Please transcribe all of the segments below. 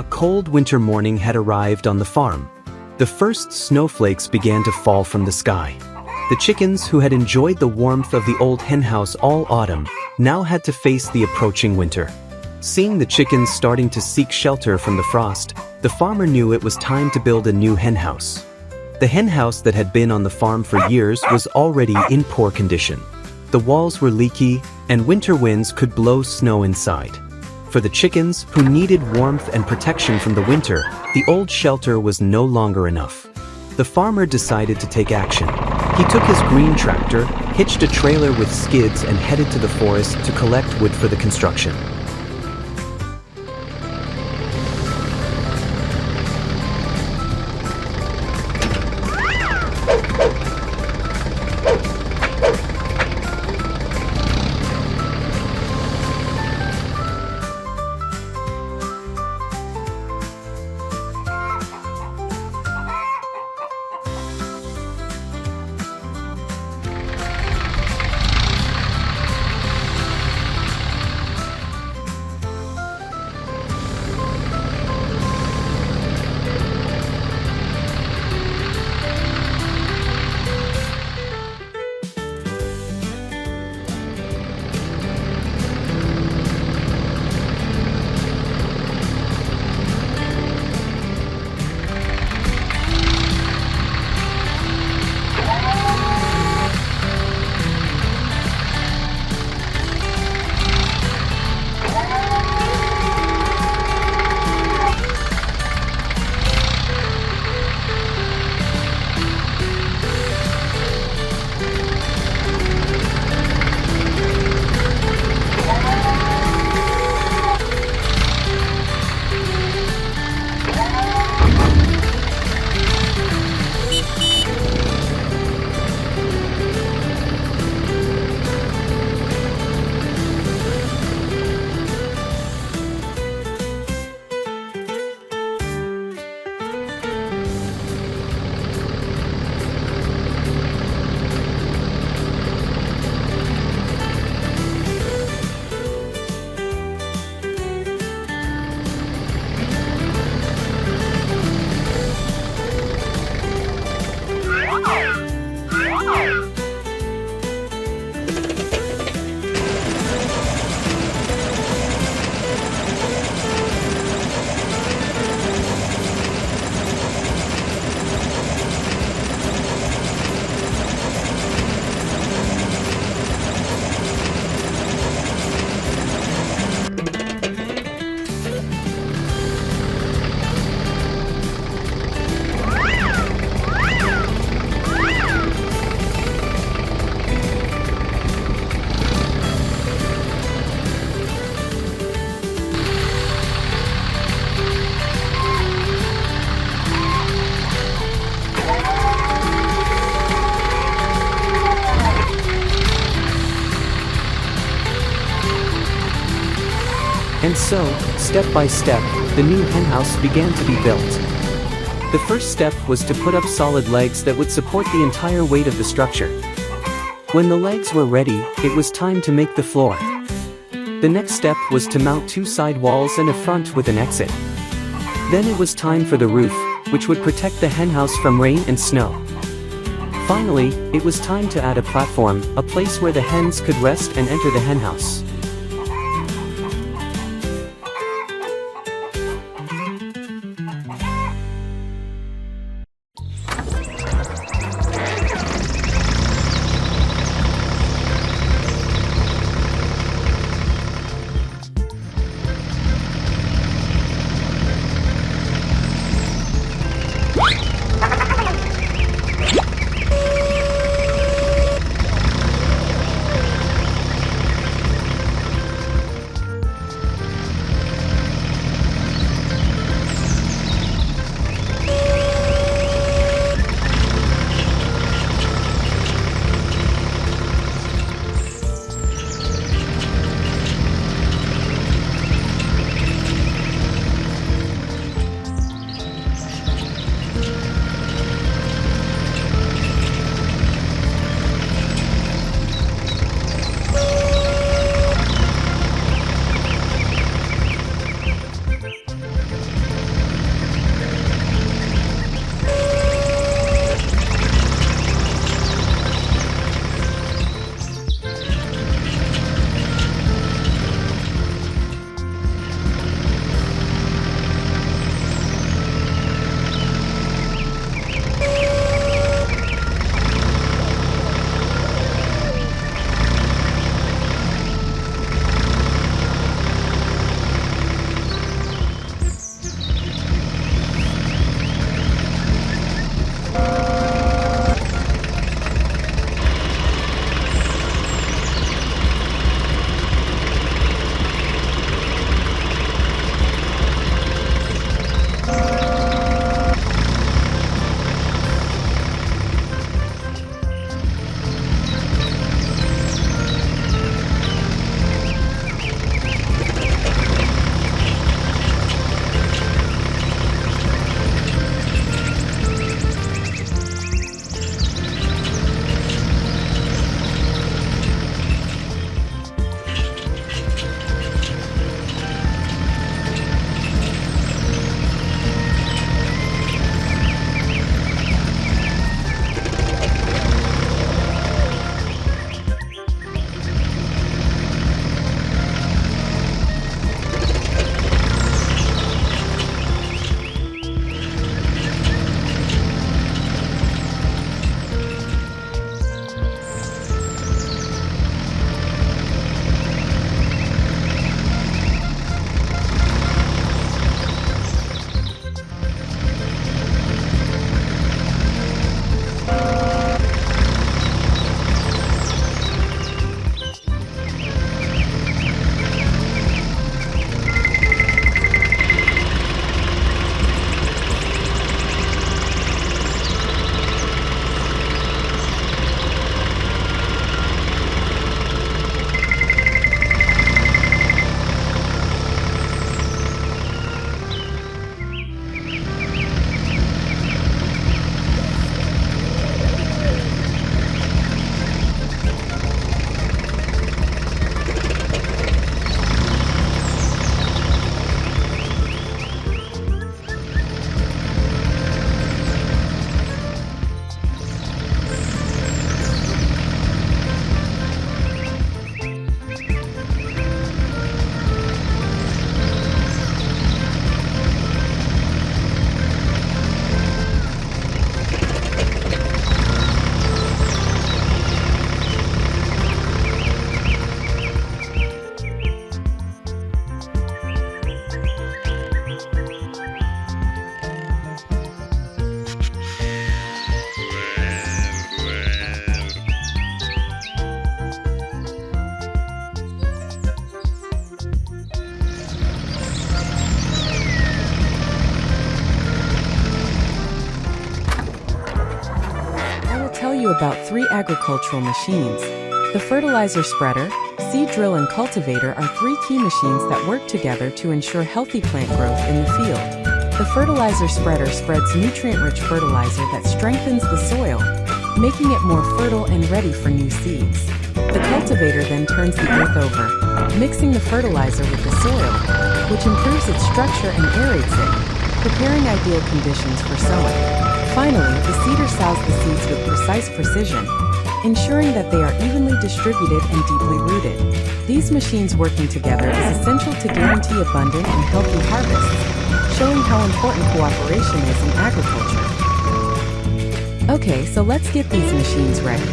A cold winter morning had arrived on the farm. The first snowflakes began to fall from the sky. The chickens, who had enjoyed the warmth of the old henhouse all autumn, now had to face the approaching winter. Seeing the chickens starting to seek shelter from the frost, the farmer knew it was time to build a new henhouse. The henhouse that had been on the farm for years was already in poor condition. The walls were leaky, and winter winds could blow snow inside. For the chickens, who needed warmth and protection from the winter, the old shelter was no longer enough. The farmer decided to take action. He took his green tractor, hitched a trailer with skids, and headed to the forest to collect wood for the construction. And so, step by step, the new henhouse began to be built. The first step was to put up solid legs that would support the entire weight of the structure. When the legs were ready, it was time to make the floor. The next step was to mount 2 side walls and a front with an exit. Then it was time for the roof, which would protect the henhouse from rain and snow. Finally, it was time to add a platform, a place where the hens could rest and enter the henhouse. Tell you about 3 agricultural machines: the fertilizer spreader, seed drill and cultivator are three key machines that work together to ensure healthy plant growth in the field. The fertilizer spreader spreads nutrient-rich fertilizer that strengthens the soil, making it more fertile and ready for new seeds. The cultivator then turns the earth over, mixing the fertilizer with the soil, which improves its structure and aerates it, preparing ideal conditions for sowing. Finally, the seeder sows the seeds with precise precision, ensuring that they are evenly distributed and deeply rooted. These machines working together is essential to guarantee abundant and healthy harvests, showing how important cooperation is in agriculture. Okay, so let's get these machines ready.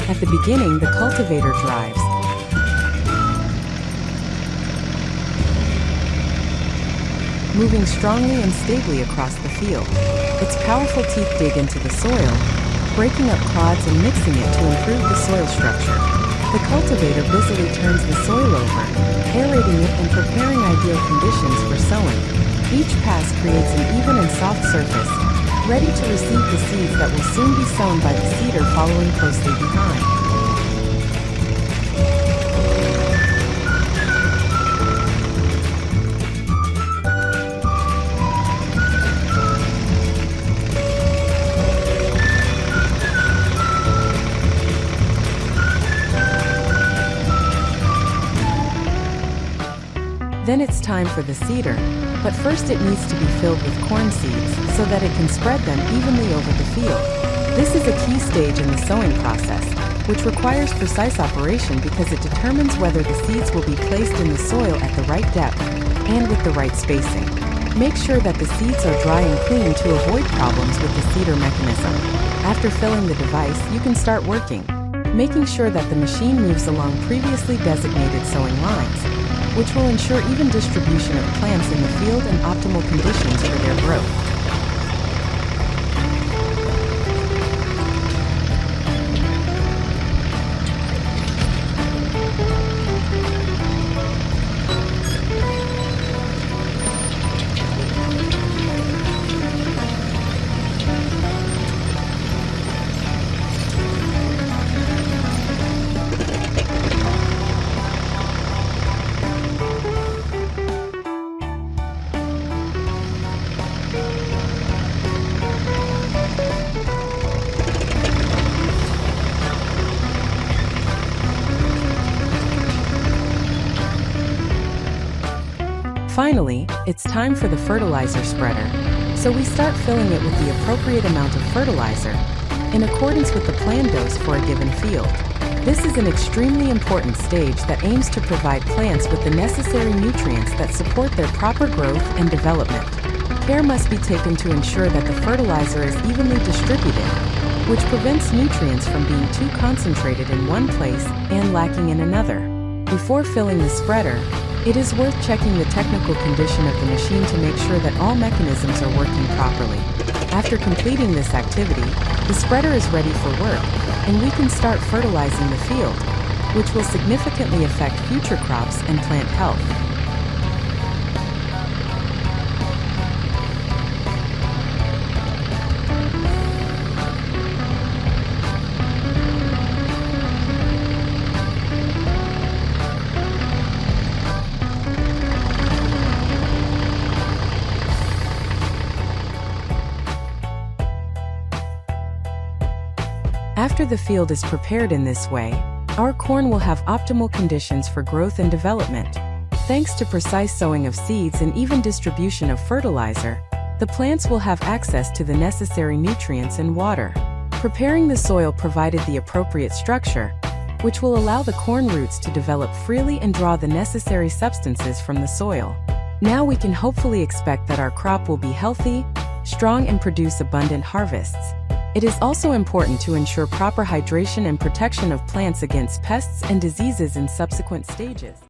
At the beginning, the cultivator drives, moving strongly and stably across the field. Its powerful teeth dig into the soil, breaking up clods and mixing it to improve the soil structure. The cultivator busily turns the soil over, aerating it and preparing ideal conditions for sowing. Each pass creates an even and soft surface, ready to receive the seeds that will soon be sown by the seeder following closely behind. Then it's time for the seeder, but first it needs to be filled with corn seeds so that it can spread them evenly over the field. This is a key stage in the sowing process, which requires precise operation because it determines whether the seeds will be placed in the soil at the right depth and with the right spacing. Make sure that the seeds are dry and clean to avoid problems with the seeder mechanism. After filling the device, you can start working, making sure that the machine moves along previously designated sowing lines, which will ensure even distribution of plants in the field and optimal conditions for their growth. Finally, it's time for the fertilizer spreader, so we start filling it with the appropriate amount of fertilizer, in accordance with the planned dose for a given field. This is an extremely important stage that aims to provide plants with the necessary nutrients that support their proper growth and development. Care must be taken to ensure that the fertilizer is evenly distributed, which prevents nutrients from being too concentrated in one place and lacking in another. Before filling the spreader, it is worth checking the technical condition of the machine to make sure that all mechanisms are working properly. After completing this activity, the spreader is ready for work, and we can start fertilizing the field, which will significantly affect future crops and plant health. After the field is prepared in this way, our corn will have optimal conditions for growth and development. Thanks to precise sowing of seeds and even distribution of fertilizer, the plants will have access to the necessary nutrients and water. Preparing the soil provided the appropriate structure, which will allow the corn roots to develop freely and draw the necessary substances from the soil. Now we can hopefully expect that our crop will be healthy, strong, and produce abundant harvests. It is also important to ensure proper hydration and protection of plants against pests and diseases in subsequent stages.